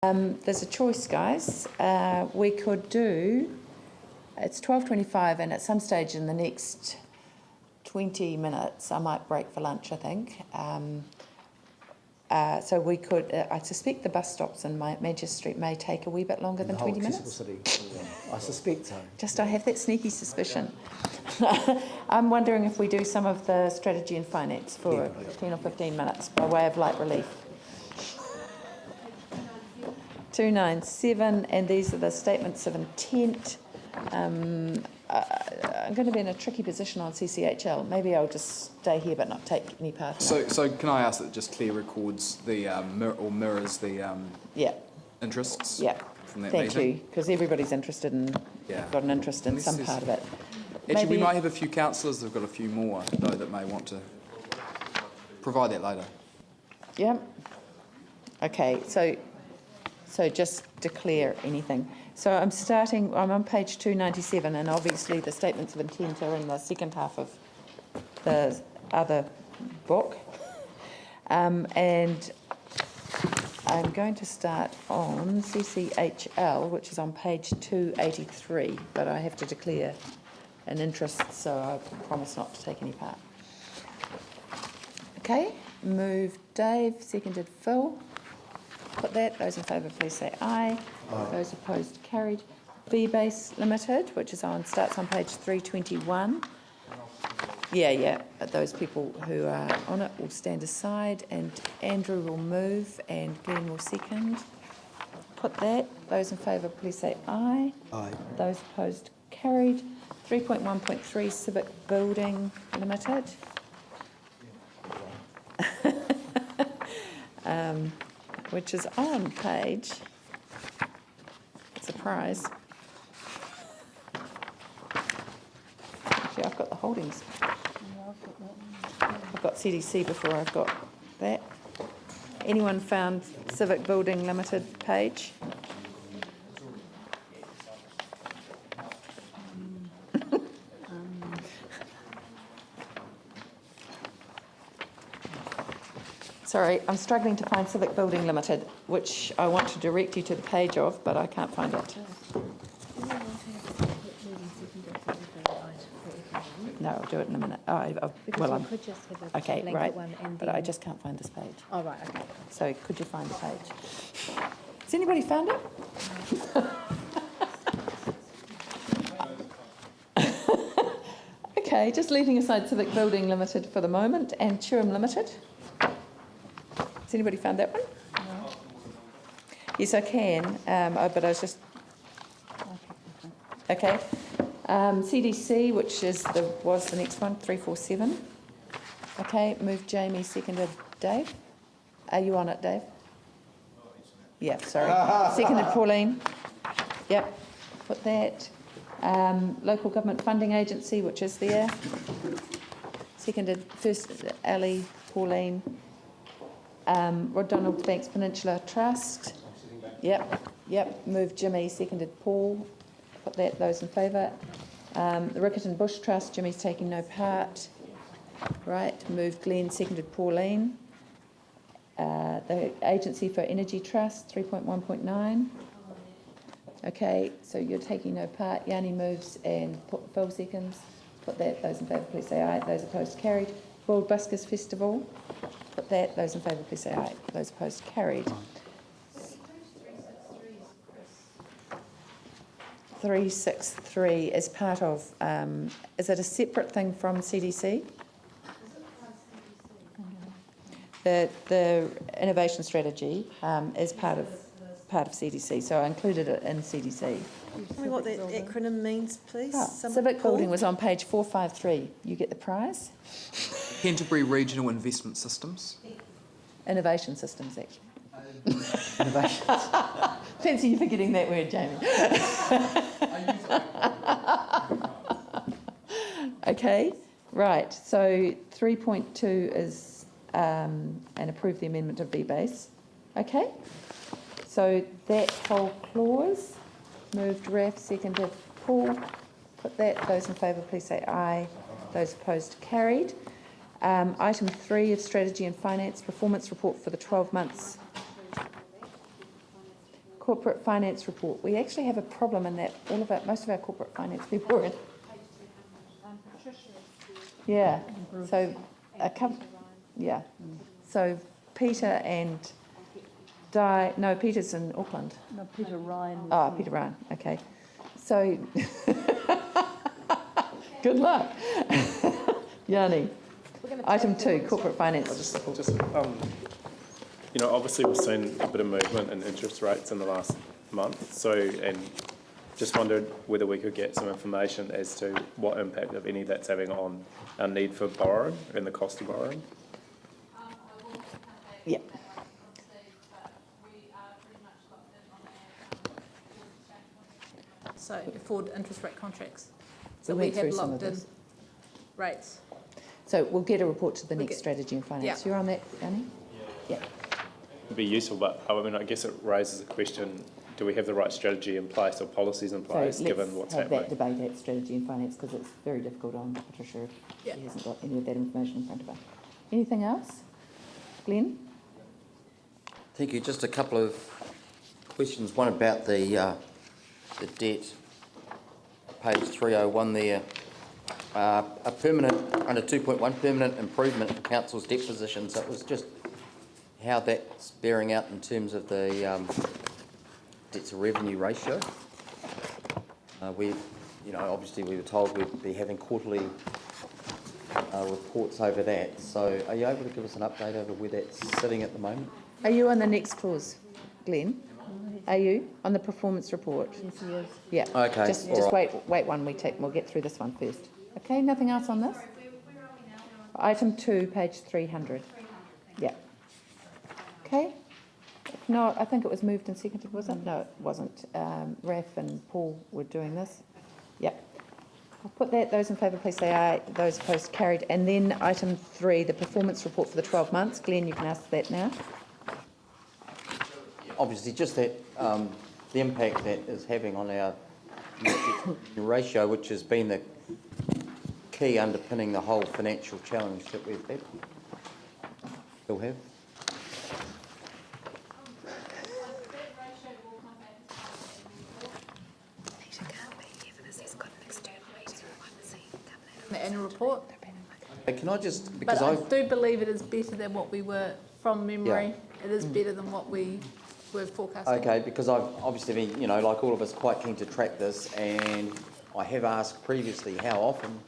There's a choice, guys. We could do, it's 12:25 and at some stage in the next 20 minutes, I might break for lunch, I think. So we could, I suspect the bus stops in Manchester Street may take a wee bit longer than 20 minutes. City. I suspect so. I have that sneaky suspicion. I'm wondering if we do some of the strategy and finance for 10 or 15 minutes by way of light relief. 297, and these are the statements of intent. I'm going to be in a tricky position on CCHL. Maybe I'll just stay here but not take any part in it. So can I ask that just Claire records the mirrors the interests from that meeting? Thank you, because everybody's interested in got an interest in some part of it. Actually, we might have a few councillors that've got a few more though that may want to provide that later. Yeah. Okay. So just declare anything. So I'm on page 297, and obviously the statements of intent are in the second half of the other book. And I'm going to start on CCHL, which is on page 283, but I have to declare an interest, so I promise not to take any part. Okay, moved Dave, seconded Phil. Put that. Those in favour, please say aye. Aye. Those opposed, carried. V-Base Limited, which is starts on page 321. Those people who are on it will stand aside, and Andrew will move, and Glenn will second. Put that. Those in favour, please say aye. Aye. Those opposed, carried. 3.1.3 Civic Building Limited. Which is on page, surprise. Actually, I've got the holdings. I've got CDC before I've got that. Anyone found Civic Building Limited page? Sorry, I'm struggling to find Civic Building Limited, which I want to direct you to the page of, but I can't find it. No, I'll do it in a minute. Could just have a okay, right, one and but I just can't find this page. Oh, right, okay. So could you find the page? Has anybody found it? Okay, just leaving aside Civic Building Limited for the moment, and Turum Limited. Has anybody found that one? No. Yes, I can, but I was just... Okay. CDC, which was the next one, 347. Okay, moved Jamie, seconded Dave. Are you on it, Dave? Yeah, sorry. Seconded Pauline. Yep, put that. Local Government Funding Agency, which is there. Seconded first Ali, Pauline. Rod Donald Banks Peninsula Trust. Yep. Moved Jimmy, seconded Paul. Put that. Those in favour. The Rickerton Bush Trust. Jimmy's taking no part. Right. Moved Glenn, seconded Pauline. The Agency for Energy Trust, 3.1.9. Okay. So you're taking no part. Yanni moves and Phil seconds. Put that. Those in favour, please say aye. Those opposed, carried. World Buskers Festival. Put that. Those in favour, please say aye. Those opposed, carried. 363 is part of, is it a separate thing from CDC? The innovation strategy is part of CDC, so I included it in CDC. Tell me what that acronym means, please. Civic Building was on page 453. You get the prize. Canterbury Regional Investment Systems. Innovation systems, actually. Innovation. Fancy you forgetting that word, Jamie. Okay, right. So 3.2 is and approve the amendment of V-Base. Okay. So that whole clause, moved Raf, seconded Paul. Put that. Those in favour, please say aye. Those opposed, carried. Item 3 of Strategy and Finance Performance Report for the 12 months corporate finance report. We actually have a problem in that most of our corporate finance people are in. Yeah, so yeah. So Peter and Peter's in Auckland. No, Peter Ryan. Oh, Peter Ryan, okay. So, good luck. Yanni, item 2, corporate finance. Obviously we've seen a bit of movement in interest rates in the last month, and just wondered whether we could get some information as to what impact, if any, that's having on our need for borrowing and the cost of borrowing. Yeah. So forward interest rate contracts. So We we went have through some locked of in this. rates. So we'll get a report to the We'll next get- strategy and finance. Yeah. You're on that, Yanni? Yeah. It'd be useful, but I guess it raises a question: do we have the right strategy in place or policies in place, So given what's let's have that happening? debate at strategy and finance, because it's very difficult on Patricia if Yeah. she hasn't got any of that information in front of her. Anything else? Glenn? Thank you. Just a couple of questions. One about the debt, page 301 there. A permanent, under 2.1, permanent improvement in council's debt position. So it was just how that's bearing out in terms of the debt to revenue ratio. Obviously we were told we'd be having quarterly reports over that. So are you able to give us an update over where that's sitting at the moment? Are you on the next clause, Glenn? Are you on the performance report? Yes, he is. Yeah. Okay, Just all wait one. We'll get through this one first. Okay. Nothing else on this. Item 2, page 300. Yeah. Okay. If not, I think it was moved and seconded, was it? No, it wasn't. Raf and Paul were doing this. Yep. I'll put that. Those in favour, please say aye. Those opposed, carried. And then item 3, the performance report for the 12 months. Glenn, you can ask that now. Obviously, just that the impact that is having on our ratio, which has been the key underpinning the whole financial challenge that we've had. Still have. The annual report. Can I just, But because I I do believe it is better than what we were, from memory. It is better than what we were forecasting. Okay, because I've obviously been, like all of us, quite keen to track this, and I have asked previously how often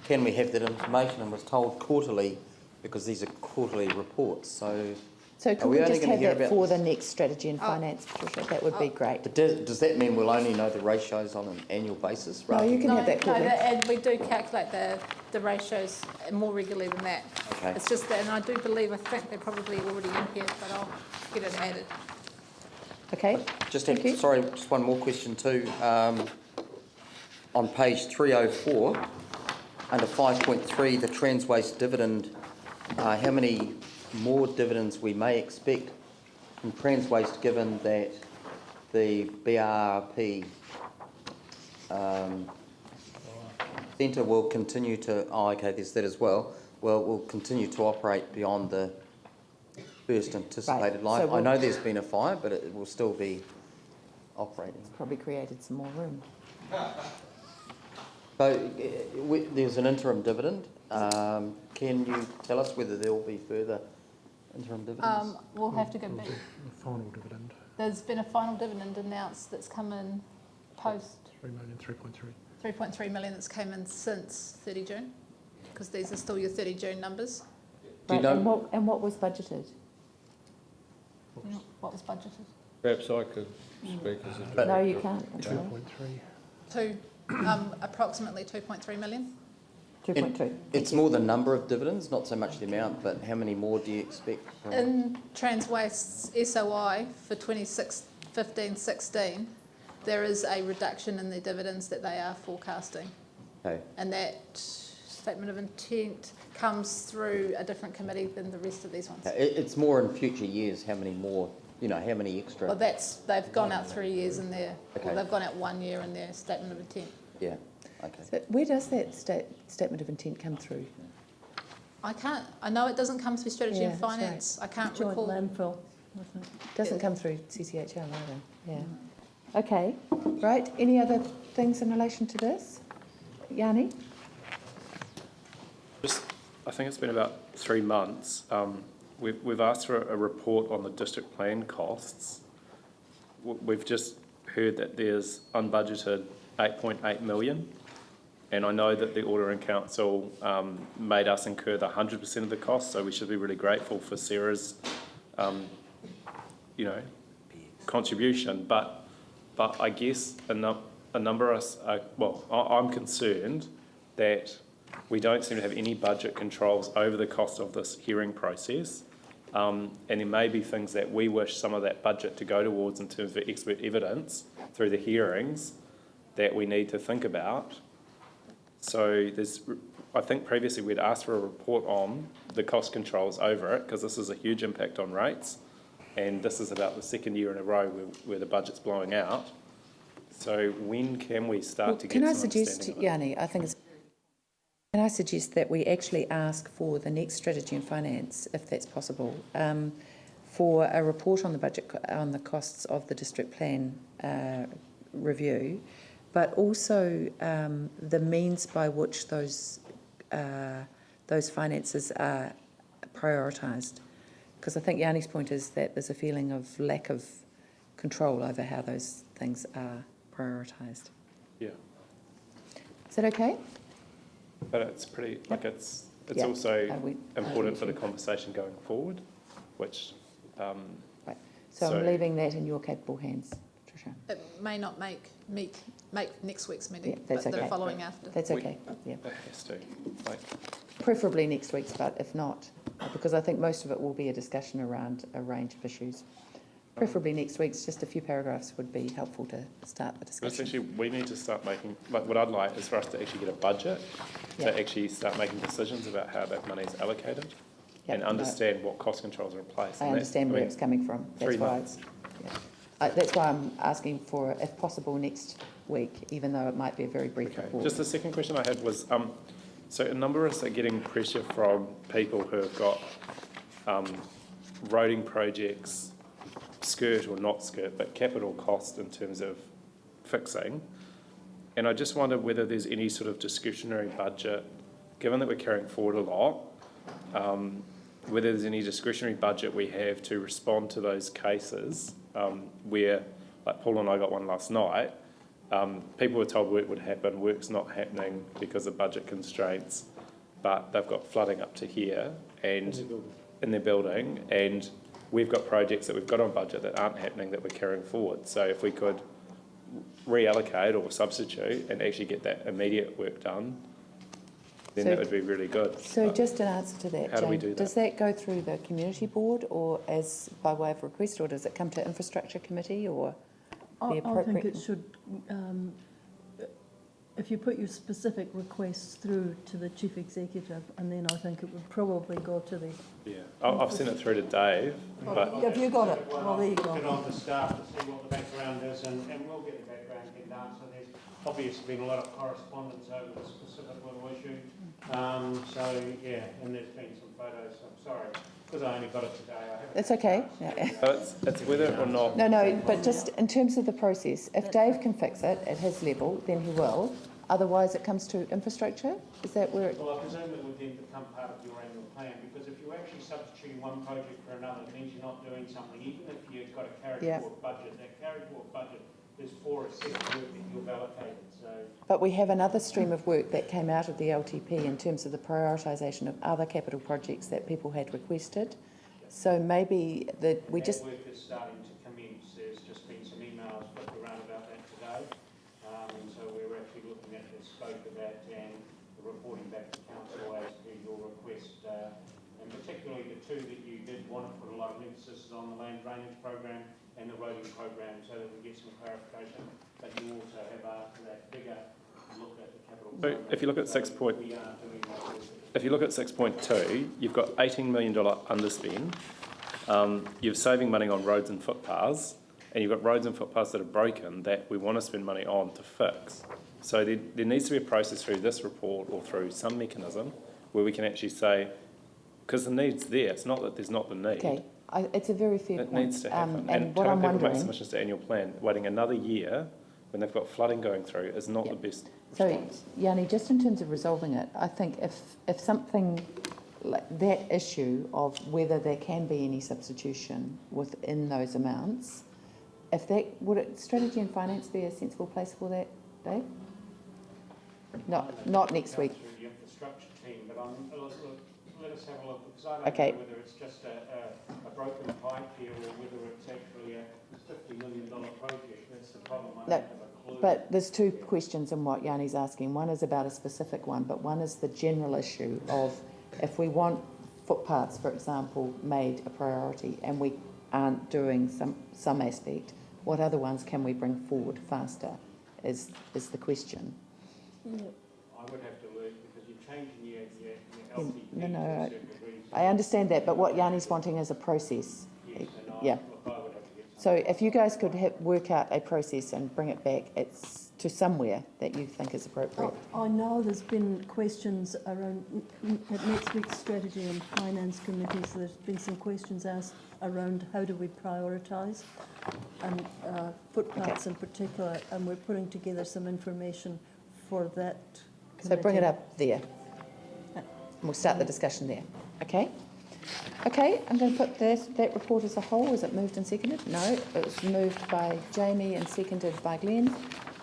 can we have that information, and was told quarterly, because these are quarterly reports. So can we we only just gonna have hear that about for this? the next strategy and finance, Patricia? That would be great. But does that mean we'll only know the ratios on an annual basis? No, you can have that quarterly. And we do calculate the ratios more regularly than that. Okay. It's just that, and I think they're probably already in here, but I'll get it added. Okay. Just one more question too. On page 304, under 5.3, the Transwaste dividend, how many more dividends we may expect from Transwaste, given that the BRP centre will continue to, there's that as well, will continue to operate beyond the first anticipated life. So I know there's been a fire, but it will still be operating. Probably created some more room. So there's an interim dividend. Can you tell us whether there will be further interim dividends? We'll have to go back. Final dividend, There's been a final dividend announced that's come in post 3.3 million that's came in since 30 June, because these are still your 30 June numbers. Do you Right, know? and what was budgeted? What was budgeted? Perhaps I could speak as a No, you can't. Okay. 2.3. Approximately 2.3 million. 2.2. It's more the number of dividends, not so much the amount, but how many more do you expect? In Transwaste's SOI for 2015-16, there is a reduction in the dividends that they are forecasting. Okay. And that statement of intent comes through a different committee than the rest of these ones. It's more in future years, how many more, how many extra? Well, they've gone out 3 years in their, Okay. they've gone out 1 year in their statement of intent. Yeah, okay. So where does that statement of intent come through? I know it doesn't come through strategy Yeah, and that's finance. I can't Joint recall. landfill. I think. Doesn't come through CCHL either, yeah. Okay, right, any other things in relation to this? Yanni? I think it's been about 3 months. We've asked for a report on the district plan costs. We've just heard that there's unbudgeted 8.8 million, and I know that the Auditor and Council made us incur the 100% of the cost, so we should be really grateful for Sarah's, contribution. But I guess a number of us are, I'm concerned that we don't seem to have any budget controls over the cost of this hearing process. And there may be things that we wish some of that budget to go towards in terms of expert evidence through the hearings that we need to think about. So I think previously we'd asked for a report on the cost controls over it, because this is a huge impact on rates, and this is about the second year in a row where the budget's blowing out. So when can we start to get some understanding of it? Can I suggest, Yanni, can I suggest that we actually ask for the next strategy and finance, if that's possible, for a report on the budget, on the costs of the district plan review, but also the means by which those finances are prioritised. Because I think Yanni's point is that there's a feeling of lack of control over how those things are prioritised. Yeah. Is that okay? But it's pretty, it's Yeah. also important for the conversation going forward, which... Right. So I'm leaving that in your capable hands, Tricia. It may not make next week's meeting, Yeah, that's but the okay. following after. That's okay, yeah. It has to. Preferably next week's, but if not, because I think most of it will be a discussion around a range of issues. Preferably next week's, just a few paragraphs would be helpful to start the discussion. Essentially, we need to start making, what I'd like is for us to actually get a budget, to actually start making decisions about how that money is allocated, and understand what cost controls are in place. I understand where it's coming from. That's 3 months. That's why I'm asking for, if possible, next week, even though it might be a very brief report. Just the second question I had was, so a number of us are getting pressure from people who have got roading projects, skirt or not skirt, but capital cost in terms of fixing. And I just wonder whether there's any sort of discretionary budget, given that we're carrying forward a lot, whether there's any discretionary budget we have to respond to those cases where, like Paul and I got one last night, people were told work would happen, work's not happening because of budget constraints, but they've got flooding up to here and in their building, and we've got projects that we've got on budget that aren't happening that we're carrying forward. So if we could reallocate or substitute and actually get that immediate work done, then that would be really good. So just an answer to that, How do we Jane. do that? Does that go through the community board or as by way of request, or does it come to infrastructure committee or the I appropriate? think it should, if you put your specific requests through to the chief executive, and then I think it would probably go to the... Yeah, I've sent it through to Dave, but... Have you got it? Well, there you Put it go. on the staff to see what the background is, and we'll get the background get done. So there's obviously been a lot of correspondence over the specific little issue. And there's been some photos. I'm sorry, because I only got it today. It's okay. It's whether or not... No, but just in terms of the process, if Dave can fix it at his level, then he will. Otherwise, it comes to infrastructure? Is that where it... Well, I presume it would then become part of your annual plan, because if you're actually substituting one project for another, it means you're not doing something. Even if you've got a carried forward budget, that carried forward budget is for a set of work that you've allocated. So, But we have another stream of work that came out of the LTP in terms of the prioritisation of other capital projects that people had requested. So maybe that we just... work is starting to commence. There's just been some emails flipped around about that today. And so we're actually looking at the scope of that and reporting back to council as to your request. And particularly the two that you did want to put a lot of emphasis on, the land drainage program and the roading program, so that we get some clarification. But you also have after that bigger look at the capital. So if you look at 6.2, you've got $18 million underspend. You're saving money on roads and footpaths, and you've got roads and footpaths that are broken that we want to spend money on to fix. So there needs to be a process through this report or through some mechanism where we can actually say, because the need's there, it's not that there's not the need. Okay, It's a very fair It point. needs to happen. And what I'm telling people make wondering, submissions to annual plan, waiting another year when they've got flooding going through is not Yeah. the best so response. Yanni, just in terms of resolving it, I think if something like that issue of whether there can be any substitution within those amounts, if that, would it, strategy and finance be a sensible place for that, Dave? Not next week. Through the infrastructure team, but let us have a look, because I don't Okay. know whether it's just a broken pipe here or whether it's actually a $50 million project. That's the problem. I No, don't have a clue. But there's two questions in what Yanni's asking. One is about a specific one, but one is the general issue of if we want footpaths, for example, made a priority and we aren't doing some aspect, what other ones can we bring forward faster is the question. I would have to look because you're changing your LTP. No, to a certain degree. I understand that, but what Yanni's wanting is a process. Yes, and Yeah. look, I would have to get So if you guys could work out a process and bring it back, it's to somewhere that you think is appropriate. I know there's been questions around, at next week's strategy and finance committee, so there's been some questions asked around how do we prioritise, and footpaths in particular, and we're putting together some information for that committee. So bring it up there. We'll start the discussion there. Okay? Okay, I'm going to put that report as a whole. Was it moved and seconded? No, it was moved by Jamie and seconded by Glenn.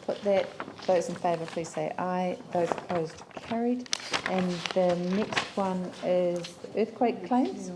Put that. Those in favour, please say aye. Those opposed, carried. And the next one is the earthquake claims.